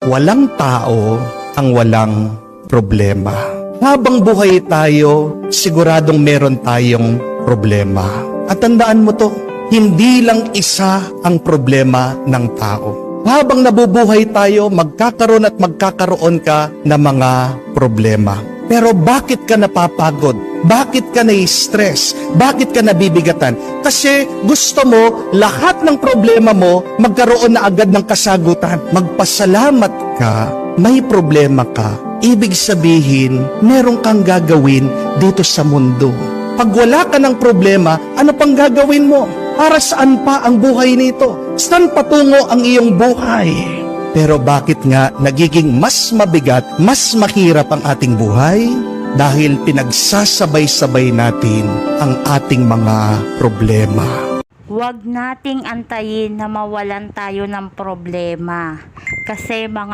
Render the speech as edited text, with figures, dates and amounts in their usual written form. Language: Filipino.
Walang tao ang walang problema. Habang buhay tayo, siguradong meron tayong problema. At tandaan mo to, hindi lang isa ang problema ng tao. Habang nabubuhay tayo, magkakaroon at magkakaroon ka ng mga problema. Pero bakit ka napapagod? Bakit ka na-stress? Bakit ka nabibigatan? Kasi gusto mo, lahat ng problema mo, magkaroon na agad ng kasagutan. Magpasalamat ka, may problema ka. Ibig sabihin, meron kang gagawin dito sa mundo. Pag wala ka ng problema, ano pang gagawin mo? Para saan pa ang buhay nito? Saan patungo ang iyong buhay? Pero bakit nga nagiging mas mabigat, mas mahirap ang ating buhay? Dahil pinagsasabay-sabay natin ang ating mga problema. Huwag nating antayin na mawalan tayo ng problema. Kasi mga